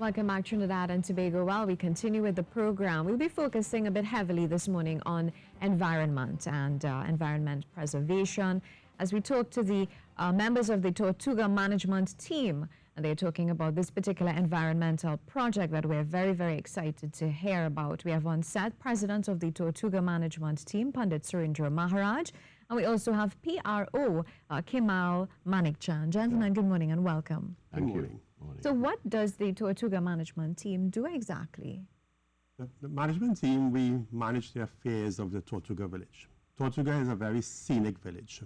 Welcome back, Trinidad and Tobago. While we continue with the program, we'll be focusing a bit heavily this morning on environment and environment preservation as we talk to the members of the Tortuga management team. And they're talking about this particular environmental project that we're very, very excited to hear about. We have on set President of the Tortuga management team, Pandit Surendra Maharaj, and we also have PRO Kemal Manikchan. Gentlemen, good morning and welcome. Thank you. So what does the Tortuga management team do exactly? The management team, we manage the affairs of the Tortuga village. Tortuga is a very scenic village.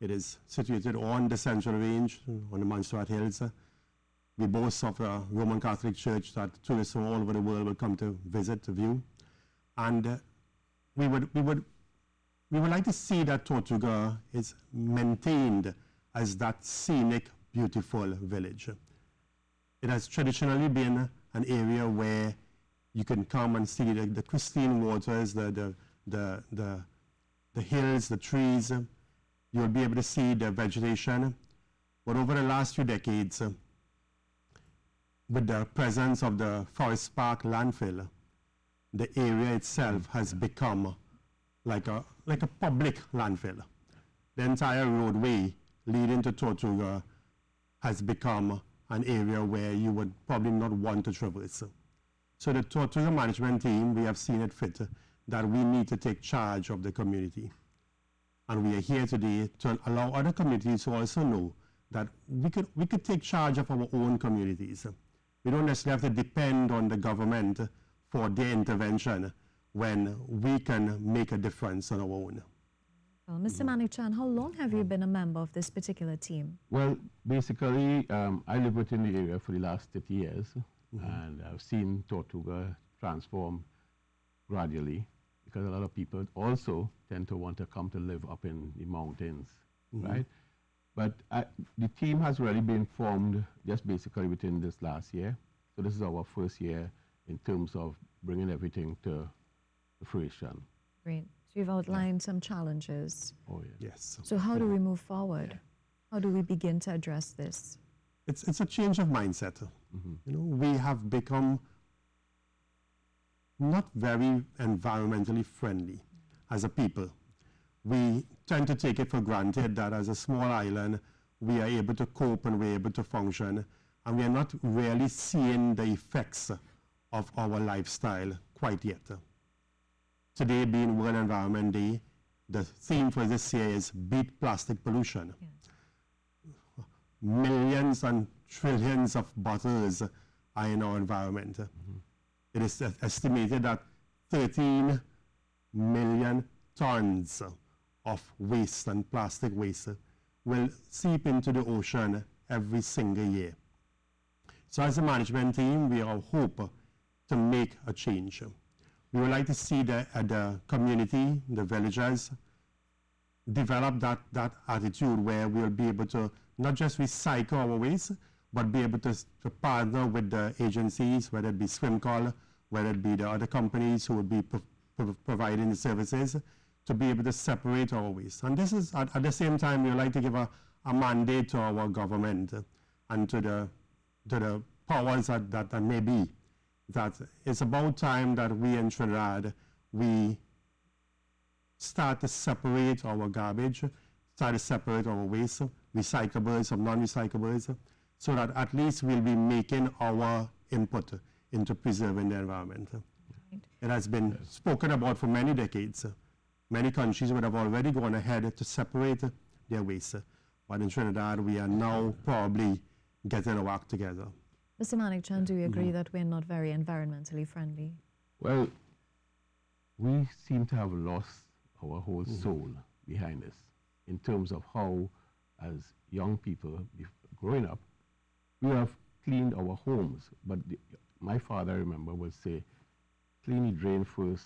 It is situated on the Central Range, on the Montserrat Hills. We boast of a Roman Catholic church that tourists from all over the world will come to visit, to view. And we would like to see that Tortuga is maintained as that scenic, beautiful village. It has traditionally been an area where you can come and see the crystalline waters, the hills, the trees. You'll be able to see the vegetation. But over the last few decades, with the presence of the Forest Park landfill, the area itself has become like a public landfill. The entire roadway leading to Tortuga has become an area where you would probably not want to traverse. So the Tortuga management team, we have seen it fit that we need to take charge of the community. And we are here today to allow other communities to also know that we could take charge of our own communities. We don't necessarily have to depend on the government for their intervention when we can make a difference on our own. Well, Mr. Manikchan, how long have you been a member of this particular team? Well, basically, I live within the area for the last 30 years, and I've seen Tortuga transform gradually because a lot of people also tend to want to come to live up in the mountains, right? But the team has really been formed just basically within this last year. So this is our first year in terms of bringing everything to fruition. Great. So you've outlined some challenges. Oh, yeah. Yes. So how do we move forward? How do we begin to address this? It's a change of mindset. You know, we have become not very environmentally friendly as a people. We tend to take it for granted that as a small island, we are able to cope and we're able to function, and we are not really seeing the effects of our lifestyle quite yet. Today being World Environment Day, the theme for this year is Beat Plastic Pollution. Yeah. Millions and trillions of bottles are in our environment. It is estimated that 13 million tons of waste and plastic waste will seep into the ocean every single year. So as a management team, we are hope to make a change. We would like to see the community, the villagers, develop that attitude where we'll be able to not just recycle our waste, but be able to partner with the agencies, whether it be SwimCall, whether it be the other companies who would be providing the services, to be able to separate our waste. And this is, at the same time, we would like to give a mandate to our government and to the powers that may be, that it's about time that we in Trinidad, we start to separate our garbage, start to separate our waste, recyclables from non-recyclables, so that at least we'll be making our input into preserving the environment. Right. It has been spoken about for many decades. Many countries would have already gone ahead to separate their waste, but in Trinidad, we are now probably getting our act together. Mr. Manikchan, do you agree that we're not very environmentally friendly? Well, we seem to have lost our whole soul behind this in terms of how, as young people growing up, we have cleaned our homes. But my father, I remember, would say, clean the drain first,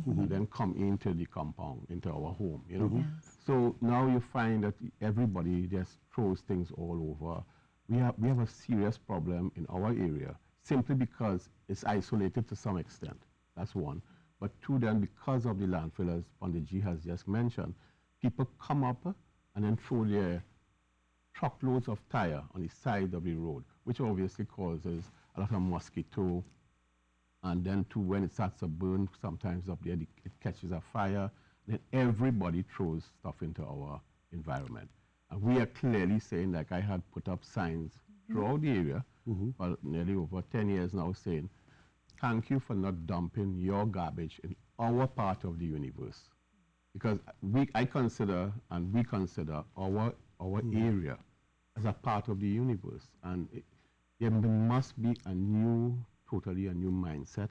and then come into the compound, into our home, you know? Yes. So now you find that everybody just throws things all over. We have a serious problem in our area simply because it's isolated to some extent. That's one. But two, then, because of the landfill, as Panditji has just mentioned, people come up and then throw their truckloads of tire on the side of the road, which obviously causes a lot of mosquito. And then too, when it starts to burn, sometimes up there, it catches a fire. Then everybody throws stuff into our environment. And we are clearly saying, like I had put up signs throughout the area for nearly over 10 years now saying, thank you for not dumping your garbage in our part of the universe. Because I consider, and we consider our area as a part of the universe. And there must be totally a new mindset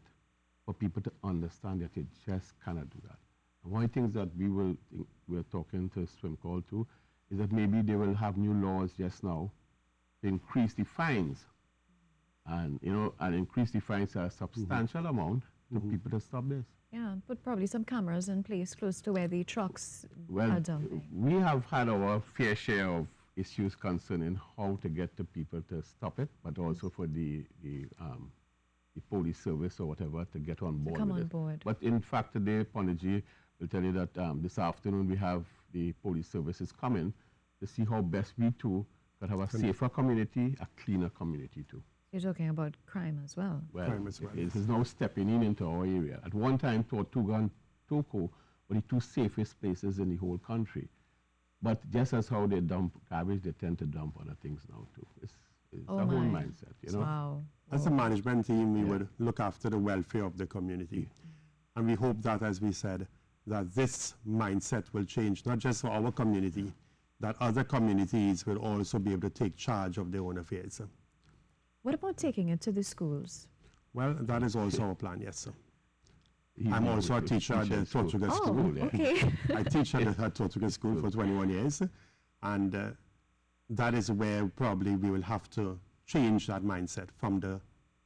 for people to understand that you just cannot do that. And one of the things that we're talking to Swim Call too, is that maybe they will have new laws just now to increase the fines. And, and increase the fines a substantial amount for people to stop this. Yeah, put probably some cameras in place close to where the trucks are dumping. We have had our fair share of issues concerning how to get the people to stop it, but also for the police service or whatever to get on board with it. But in fact, today, Panaji will tell you that this afternoon we have the police services coming to see how best we too can have a safer community, a cleaner community too. You're talking about crime as well. Well, it is now stepping into our area. At one time, Tortuga and Toko were the two safest places in the whole country. But just as how they dump garbage, they tend to dump other things now too. It's a whole mindset, Wow. As a management team, we would look after the welfare of the community. And we hope that, as we said, that this mindset will change, not just for our community, that other communities will also be able to take charge of their own affairs. What about taking it to the schools? Well, that is also our plan, yes, sir. I'm also a teacher at the Tortuga School. Okay. I teach at the Tortuga School for 21 years, and that is where probably we will have to change that mindset from the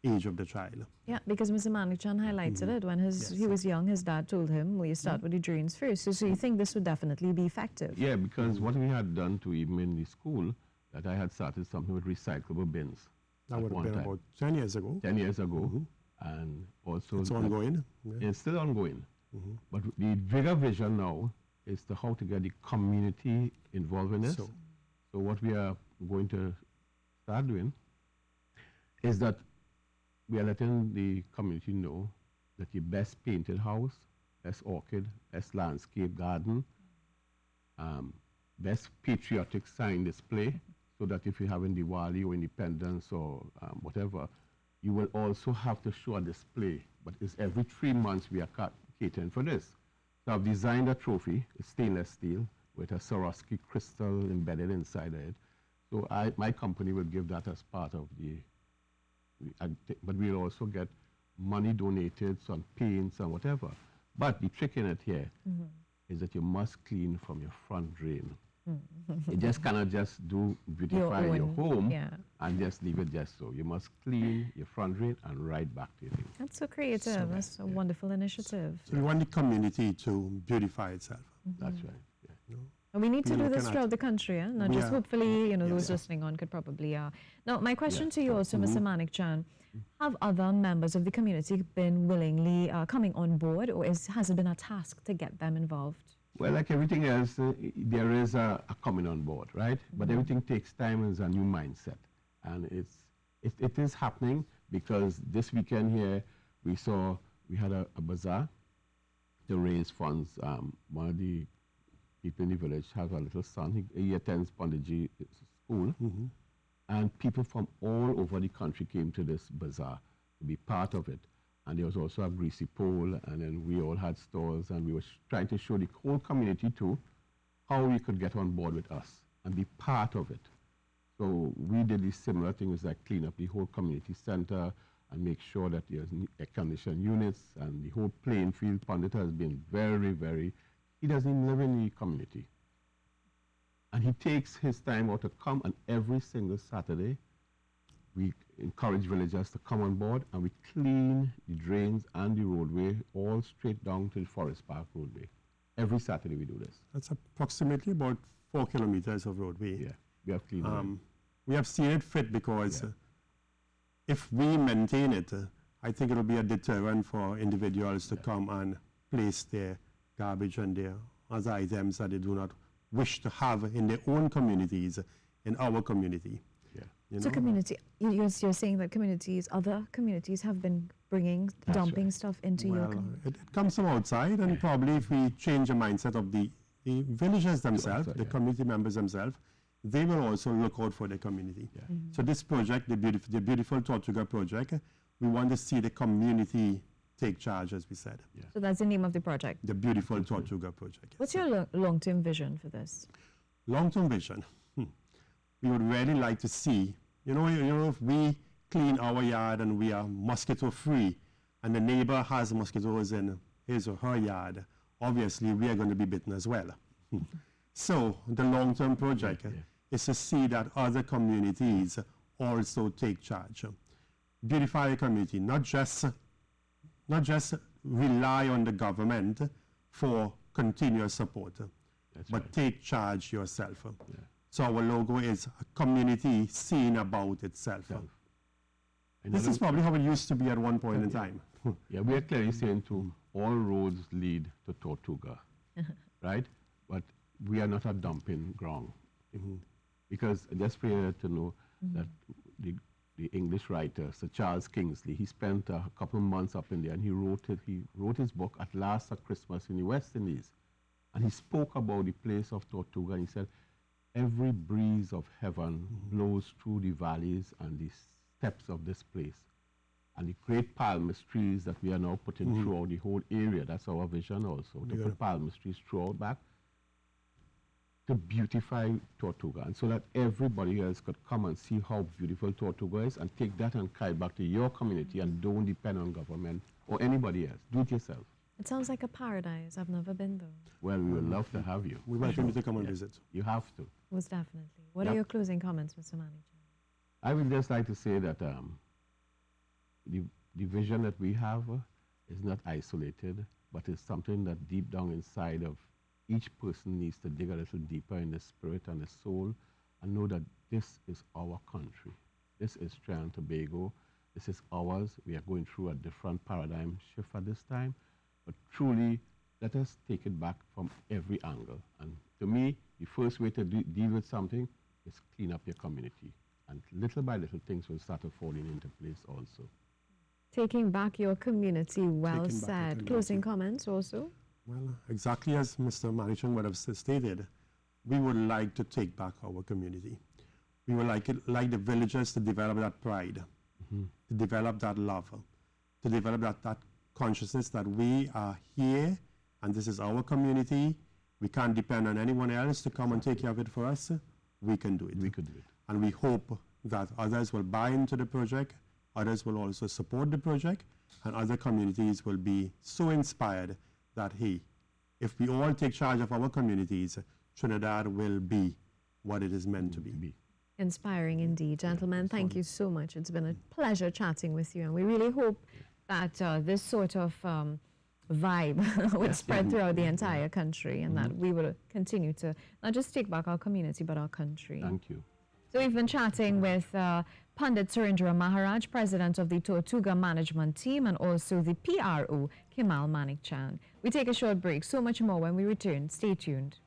age of the child. Yeah, because Mr. Manichan highlighted it. When he was young, his dad told him, well, you start with the drains first. So you think this would definitely be effective? Yeah, because what we had done to even in the school, that I had started something with recyclable bins. That would have been about 10 years ago. 10 years ago. And also... It's ongoing. Yeah. It's still ongoing. But the bigger vision now is to how to get the community involved in this. So what we are going to start doing is that we are letting the community know that the best painted house, best orchid, best landscape garden, best patriotic sign display, so that if you're having Diwali or Independence or whatever, you will also have to show a display. But it's every 3 months we are catering for this. So I've designed a trophy, it's stainless steel, with a Swarovski crystal embedded inside it. So my company will give that as part of but we'll also get money donated, some paints and whatever. But the trick in it here is that you must clean from your front drain. You just cannot just beautify your home and just leave it just so. You must clean your front drain and right back to your thing. That's so creative. That's a wonderful initiative. So we want the community to beautify itself. That's right. Yeah. And we need to do this throughout the country, not just hopefully, those listening on could probably... Now, my question to you also, Mr. Manichan, have other members of the community been willingly coming on board, or has it been a task to get them involved? Well, like everything else, there is a coming on board, right? But everything takes time and is a new mindset. And it is happening because this weekend here, we had a bazaar to raise funds. One of the people in the village has a little son. He attends Pondaji school. And people from all over the country came to this bazaar to be part of it. And there was also a greasy pole, and then we all had stalls, and we were trying to show the whole community too how we could get on board with us and be part of it. So we did these similar things like clean up the whole community center and make sure that there's air-conditioned units, and the whole playing field. Pandit has been very, he doesn't even live in the community. And he takes his time out to come, and every single Saturday, we encourage villagers to come on board, and we clean the drains and the roadway all straight down to the Forest Park roadway. Every Saturday we do this. That's approximately about 4 kilometers of roadway. Yeah, we have cleaned we have seen it fit because if we maintain it, I think it will be a deterrent for individuals to come and place their garbage and their other items that they do not wish to have in their own communities, in our community. You So know? community, you're saying that other communities have been bringing, dumping right. stuff into your Well, community? it comes from outside, and probably if we change the mindset of the villagers themselves, outside, the yeah. community members themselves, they will also look out for their community. So this project, the beautiful Tortuga project, we want to see the community take charge, as we said. So that's the name of the project. The beautiful Tortuga project. What's your long-term vision for this? Long-term vision. We would really like to see, you know, if we clean our yard and we are mosquito-free, and the neighbor has mosquitoes in his or her yard, obviously we are going to be bitten as well. So the long-term project is to see that other communities also take charge. Beautify the community, not just rely on the government for continuous support, but right. take charge yourself. So our logo is a community seeing about itself. This is probably how it used to be at one point in time. Yeah, we are clearly saying to all roads lead to Tortuga, right? But we are not a dumping ground. Because just for you to know that the English writer, Sir Charles Kingsley, he spent a couple of months up in there, and he wrote his book, At Last a Christmas in the West Indies. And he spoke about the place of Tortuga, and he said, every breeze of heaven blows through the valleys and the steps of this place. And the great palmist trees that we are now putting throughout the whole area, that's our vision also, to put palmist trees throughout back, to beautify Tortuga, and so that everybody else could come and see how beautiful Tortuga is and take that and carry it back to your community and don't depend on government or anybody else. Do it yourself. It sounds like a paradise. I've never been though. Well, we would love to have you. We welcome you to come and visit. You have to. Most definitely. What are Yep. your closing comments, Mr. Manager? I would just like to say that the vision that we have is not isolated, but it's something that deep down inside of each person needs to dig a little deeper in the spirit and the soul and know that this is our country. This is Trinidad and Tobago. This is ours. We are going through a different paradigm shift at this time, but truly, let us take it back from every angle. And to me, the first way to deal with something is clean up your community. And little by little, things will start to falling into place also. Taking back your community, well Taking back the said. community. Closing comments also? Well, exactly as Mr. Manichan would have stated, we would like to take back our community. We would like the villagers to develop that pride, to develop that love, to develop that consciousness that we are here and this is our community. We can't depend on anyone else to come and take care of it for us. We can do it. We could do it. And we hope that others will buy into the project, others will also support the project, and other communities will be so inspired that, hey, if we all take charge of our communities, Trinidad will be what it is meant to be. Inspiring indeed. Gentlemen, thank you so much. It's been a pleasure chatting with you, and we really hope that this sort of vibe would spread throughout the entire country, and that we will continue to not just take back our community, but our country. Thank you. So we've been chatting with Pandit Surendra Maharaj, President of the Tortuga Management Team, and also the PRO, Kemal Manikchand. We take a short break. So much more when we return. Stay tuned.